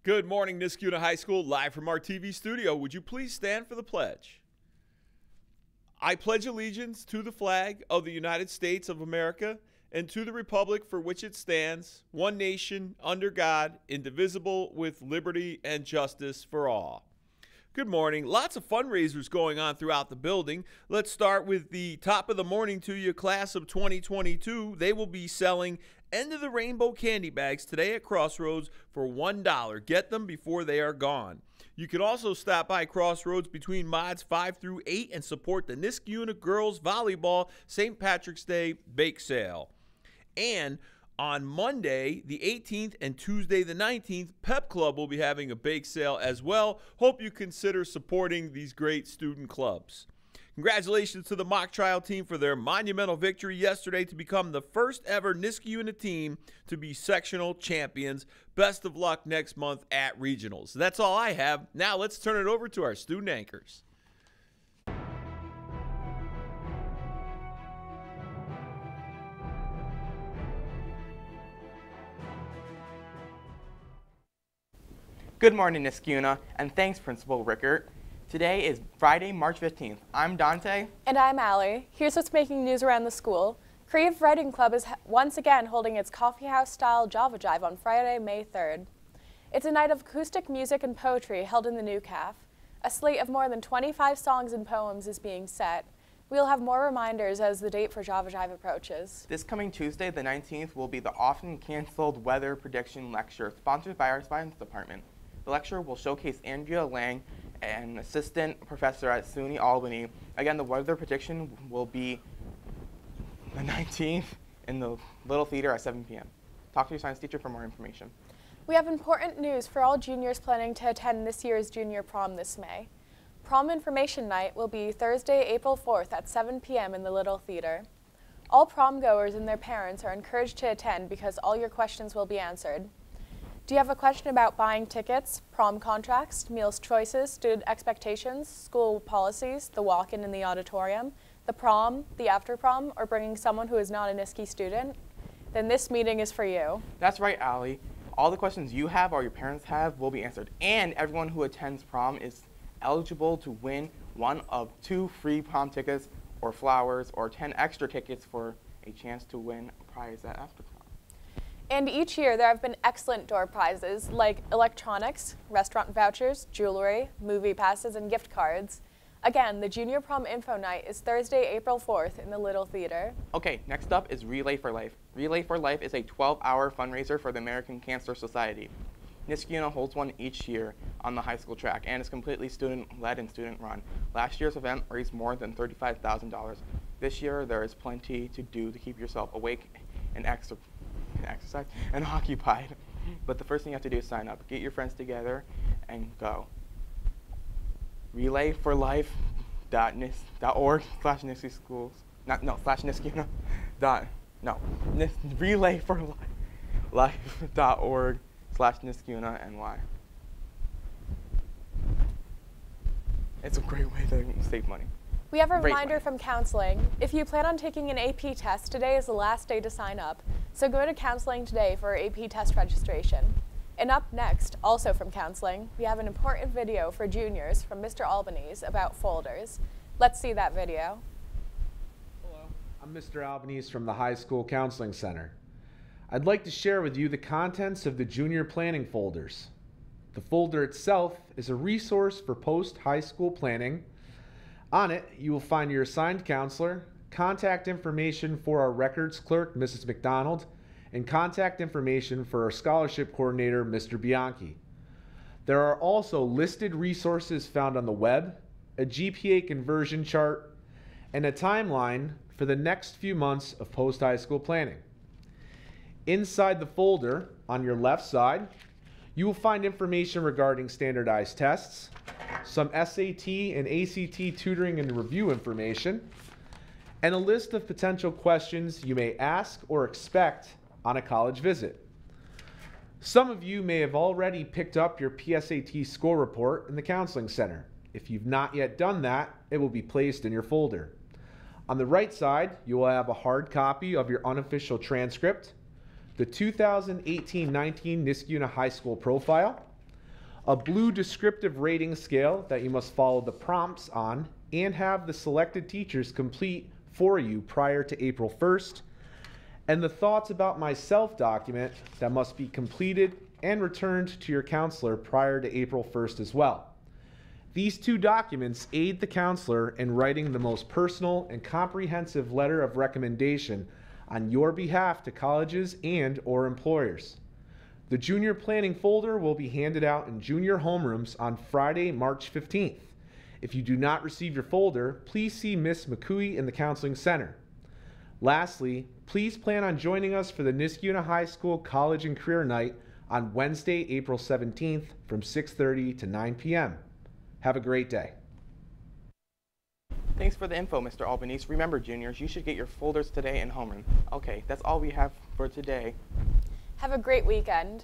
Good morning, Niskuna High School, live from our TV studio. Would you please stand for the pledge? I pledge allegiance to the flag of the United States of America and to the republic for which it stands, one nation, under God, indivisible, with liberty and justice for all. Good morning. Lots of fundraisers going on throughout the building. Let's start with the top of the morning to you, class of 2022. They will be selling End of the Rainbow candy bags today at Crossroads for $1. Get them before they are gone. You can also stop by Crossroads between mods 5 through 8 and support the Niskuna Girls Volleyball St. Patrick's Day Bake Sale. And on Monday, the 18th, and Tuesday, the 19th, Pep Club will be having a bake sale as well. Hope you consider supporting these great student clubs. Congratulations to the mock trial team for their monumental victory yesterday to become the first ever Niskuna team to be sectional champions. Best of luck next month at regionals. That's all I have. Now let's turn it over to our student anchors. Good morning, Niskuna, and thanks, Principal Rickert. Today is Friday, March 15th. I'm Dante. And I'm Allie. Here's what's making news around the school. Creative Writing Club is once again holding its coffeehouse-style Java Jive on Friday, May 3rd. It's a night of acoustic music and poetry held in the new CAF. A slate of more than 25 songs and poems is being set. We'll have more reminders as the date for Java Jive approaches. This coming Tuesday, the 19th, will be the often canceled weather prediction lecture sponsored by our science department. The lecture will showcase Andrea Lang, an assistant professor at SUNY Albany. Again, the weather prediction will be the 19th in the Little Theater at 7 p.m. Talk to your science teacher for more information. We have important news for all juniors planning to attend this year's junior prom this May. Prom information night will be Thursday, April 4th at 7 p.m. in the Little Theater. All prom goers and their parents are encouraged to attend because all your questions will be answered. Do you have a question about buying tickets, prom contracts, meals choices, student expectations, school policies, the walk-in in the auditorium, the prom, the after prom, or bringing someone who is not a Niski student? Then this meeting is for you. That's right, Allie. All the questions you have or your parents have will be answered, and everyone who attends prom is eligible to win one of 2 free prom tickets or flowers or 10 extra tickets for a chance to win a prize at after prom. And each year there have been excellent door prizes like electronics, restaurant vouchers, jewelry, movie passes, and gift cards. Again, the Junior Prom Info Night is Thursday, April 4th in the Little Theater. Okay, next up is Relay for Life. Relay for Life is a 12-hour fundraiser for the American Cancer Society. Niskuna holds one each year on the high school track and is completely student-led and student-run. Last year's event raised more than $35,000. This year, there is plenty to do to keep yourself awake and exercise and occupied. But the first thing you have to do is sign up. Get your friends together and go. relayforlife.org/Niskuna relayforlife.org/Niskuna-NY. It's a great way to save money. We have a reminder from counseling. If you plan on taking an AP test, today is the last day to sign up. So go to counseling today for AP test registration. And up next, also from counseling, we have an important video for juniors from Mr. Albanese about folders. Let's see that video. Hello, I'm Mr. Albanese from the High School Counseling Center. I'd like to share with you the contents of the junior planning folders. The folder itself is a resource for post-high school planning. On it, you will find your assigned counselor, contact information for our records clerk, Mrs. McDonald, and contact information for our scholarship coordinator, Mr. Bianchi. There are also listed resources found on the web, a GPA conversion chart, and a timeline for the next few months of post-high school planning. Inside the folder, on your left side, you will find information regarding standardized tests, some SAT and ACT tutoring and review information, and a list of potential questions you may ask or expect on a college visit. Some of you may have already picked up your PSAT score report in the Counseling Center. If you've not yet done that, it will be placed in your folder. On the right side, you will have a hard copy of your unofficial transcript, the 2018-19 Niskuna High School profile, a blue descriptive rating scale that you must follow the prompts on and have the selected teachers complete for you prior to April 1st, and the Thoughts About Myself document that must be completed and returned to your counselor prior to April 1st as well. These two documents aid the counselor in writing the most personal and comprehensive letter of recommendation on your behalf to colleges and/or employers. The junior planning folder will be handed out in junior homerooms on Friday, March 15th. If you do not receive your folder, please see Ms. McCooey in the Counseling Center. Lastly, please plan on joining us for the Niskayuna High School College and Career Night on Wednesday, April 17th from 6:30 to 9 p.m. Have a great day. Thanks for the info, Mr. Albanese. Remember, juniors, you should get your folders today in homeroom. Okay, that's all we have for today. Have a great weekend.